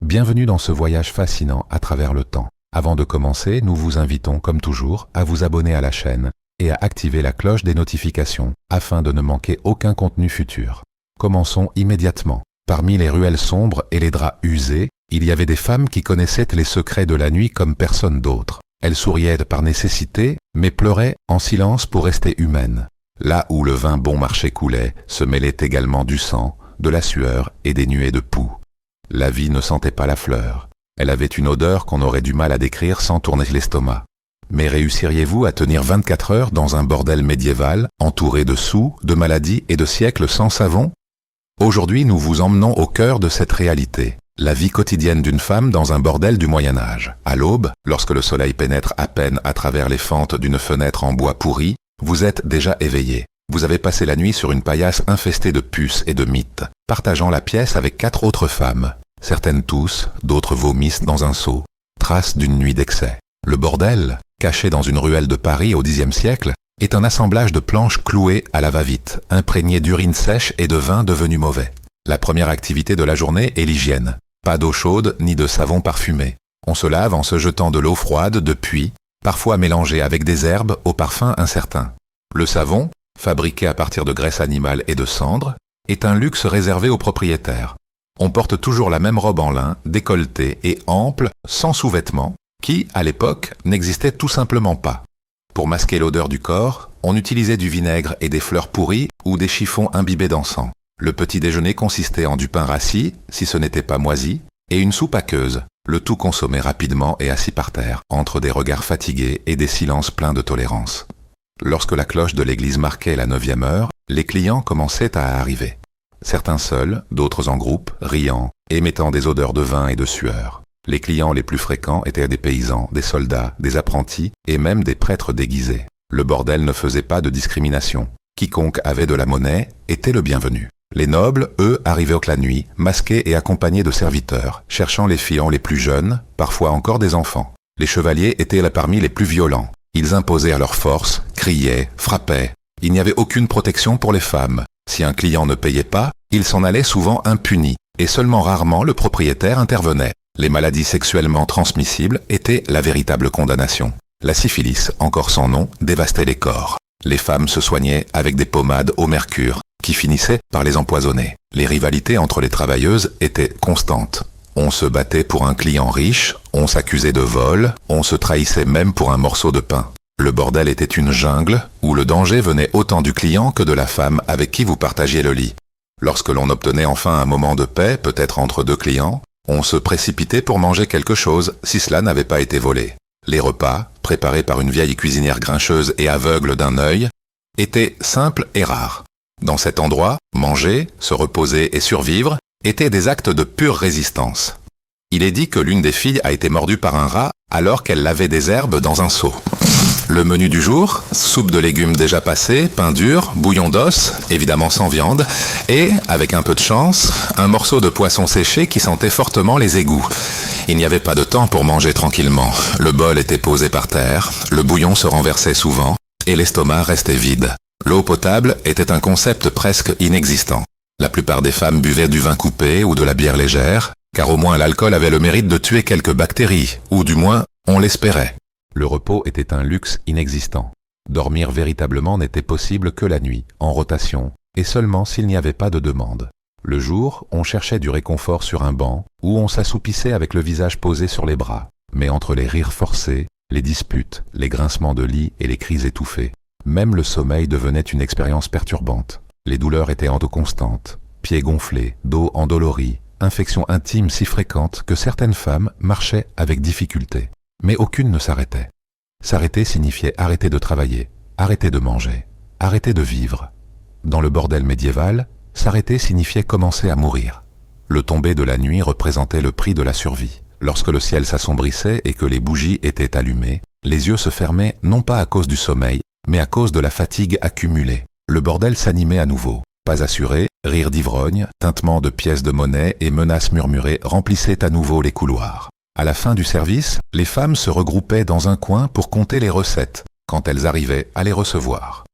Bienvenue dans ce voyage fascinant à travers le temps. Avant de commencer, nous vous invitons, comme toujours, à vous abonner à la chaîne et à activer la cloche des notifications afin de ne manquer aucun contenu futur. Commençons immédiatement. Parmi les ruelles sombres et les draps usés, il y avait des femmes qui connaissaient les secrets de la nuit comme personne d'autre. Elles souriaient par nécessité, mais pleuraient en silence pour rester humaines. Là où le vin bon marché coulait, se mêlait également du sang, de la sueur et des nuées de poux. La vie ne sentait pas la fleur. Elle avait une odeur qu'on aurait du mal à décrire sans tourner l'estomac. Mais réussiriez-vous à tenir 24 heures dans un bordel médiéval, entouré de sous, de maladies et de siècles sans savon? Aujourd'hui, nous vous emmenons au cœur de cette réalité. La vie quotidienne d'une femme dans un bordel du Moyen-Âge. À l'aube, lorsque le soleil pénètre à peine à travers les fentes d'une fenêtre en bois pourri, vous êtes déjà éveillé. Vous avez passé la nuit sur une paillasse infestée de puces et de mites, partageant la pièce avec 4 autres femmes. Certaines toussent, d'autres vomissent dans un seau. Trace d'une nuit d'excès. Le bordel, caché dans une ruelle de Paris au Xe siècle, est un assemblage de planches clouées à la va-vite, imprégnées d'urine sèche et de vin devenu mauvais. La première activité de la journée est l'hygiène. Pas d'eau chaude ni de savon parfumé. On se lave en se jetant de l'eau froide de puits, parfois mélangée avec des herbes au parfum incertain. Le savon, fabriqué à partir de graisse animale et de cendres, est un luxe réservé aux propriétaires. On porte toujours la même robe en lin, décolletée et ample, sans sous-vêtements, qui, à l'époque, n'existait tout simplement pas. Pour masquer l'odeur du corps, on utilisait du vinaigre et des fleurs pourries ou des chiffons imbibés d'encens. Le petit déjeuner consistait en du pain rassis, si ce n'était pas moisi, et une soupe aqueuse, le tout consommé rapidement et assis par terre, entre des regards fatigués et des silences pleins de tolérance. Lorsque la cloche de l'église marquait la 9e heure, les clients commençaient à arriver. Certains seuls, d'autres en groupe, riant, émettant des odeurs de vin et de sueur. Les clients les plus fréquents étaient des paysans, des soldats, des apprentis et même des prêtres déguisés. Le bordel ne faisait pas de discrimination. Quiconque avait de la monnaie était le bienvenu. Les nobles, eux, arrivaient la nuit, masqués et accompagnés de serviteurs, cherchant les filles les plus jeunes, parfois encore des enfants. Les chevaliers étaient là parmi les plus violents. Ils imposaient à leur force, criaient, frappaient. Il n'y avait aucune protection pour les femmes. Si un client ne payait pas, il s'en allait souvent impuni, et seulement rarement le propriétaire intervenait. Les maladies sexuellement transmissibles étaient la véritable condamnation. La syphilis, encore sans nom, dévastait les corps. Les femmes se soignaient avec des pommades au mercure, qui finissaient par les empoisonner. Les rivalités entre les travailleuses étaient constantes. On se battait pour un client riche, on s'accusait de vol, on se trahissait même pour un morceau de pain. Le bordel était une jungle où le danger venait autant du client que de la femme avec qui vous partagiez le lit. Lorsque l'on obtenait enfin un moment de paix, peut-être entre 2 clients, on se précipitait pour manger quelque chose si cela n'avait pas été volé. Les repas, préparés par une vieille cuisinière grincheuse et aveugle d'un œil, étaient simples et rares. Dans cet endroit, manger, se reposer et survivre étaient des actes de pure résistance. Il est dit que l'une des filles a été mordue par un rat alors qu'elle lavait des herbes dans un seau. Le menu du jour, soupe de légumes déjà passée, pain dur, bouillon d'os, évidemment sans viande, et, avec un peu de chance, un morceau de poisson séché qui sentait fortement les égouts. Il n'y avait pas de temps pour manger tranquillement. Le bol était posé par terre, le bouillon se renversait souvent, et l'estomac restait vide. L'eau potable était un concept presque inexistant. La plupart des femmes buvaient du vin coupé ou de la bière légère, car au moins l'alcool avait le mérite de tuer quelques bactéries, ou du moins, on l'espérait. Le repos était un luxe inexistant. Dormir véritablement n'était possible que la nuit, en rotation, et seulement s'il n'y avait pas de demande. Le jour, on cherchait du réconfort sur un banc, ou on s'assoupissait avec le visage posé sur les bras. Mais entre les rires forcés, les disputes, les grincements de lit et les cris étouffés, même le sommeil devenait une expérience perturbante. Les douleurs étaient constantes, pieds gonflés, dos endoloris, infections intimes si fréquentes que certaines femmes marchaient avec difficulté. Mais aucune ne s'arrêtait. S'arrêter signifiait arrêter de travailler, arrêter de manger, arrêter de vivre. Dans le bordel médiéval, s'arrêter signifiait commencer à mourir. Le tomber de la nuit représentait le prix de la survie. Lorsque le ciel s'assombrissait et que les bougies étaient allumées, les yeux se fermaient non pas à cause du sommeil, mais à cause de la fatigue accumulée. Le bordel s'animait à nouveau. Pas assuré, rires d'ivrogne, tintements de pièces de monnaie et menaces murmurées remplissaient à nouveau les couloirs. À la fin du service, les femmes se regroupaient dans un coin pour compter les recettes, quand elles arrivaient à les recevoir.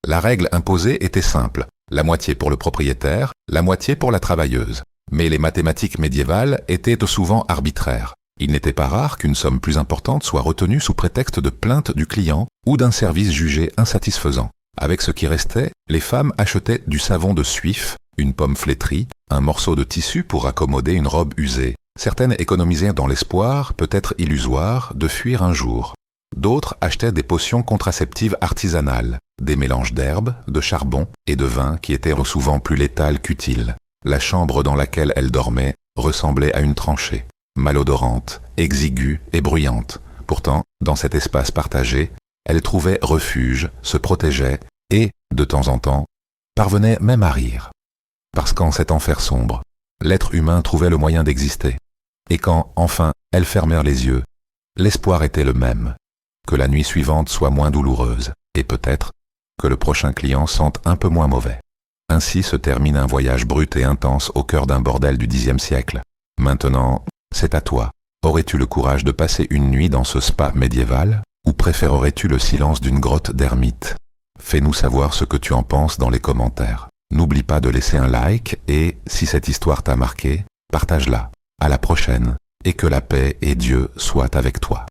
La règle imposée était simple, la moitié pour le propriétaire, la moitié pour la travailleuse. Mais les mathématiques médiévales étaient souvent arbitraires. Il n'était pas rare qu'une somme plus importante soit retenue sous prétexte de plainte du client ou d'un service jugé insatisfaisant. Avec ce qui restait, les femmes achetaient du savon de suif, une pomme flétrie, un morceau de tissu pour accommoder une robe usée. Certaines économisaient dans l'espoir, peut-être illusoire, de fuir un jour. D'autres achetaient des potions contraceptives artisanales, des mélanges d'herbes, de charbon et de vin qui étaient souvent plus létales qu'utiles. La chambre dans laquelle elles dormaient ressemblait à une tranchée, malodorante, exiguë et bruyante. Pourtant, dans cet espace partagé, elles trouvaient refuge, se protégeaient et, de temps en temps, parvenaient même à rire. Parce qu'en cet enfer sombre, l'être humain trouvait le moyen d'exister. Et quand, enfin, elles fermèrent les yeux, l'espoir était le même. Que la nuit suivante soit moins douloureuse, et peut-être que le prochain client sente un peu moins mauvais. Ainsi se termine un voyage brut et intense au cœur d'un bordel du Xe siècle. Maintenant, c'est à toi. Aurais-tu le courage de passer une nuit dans ce spa médiéval, ou préférerais-tu le silence d'une grotte d'ermite? Fais-nous savoir ce que tu en penses dans les commentaires. N'oublie pas de laisser un like et, si cette histoire t'a marqué, partage-la. À la prochaine, et que la paix et Dieu soient avec toi.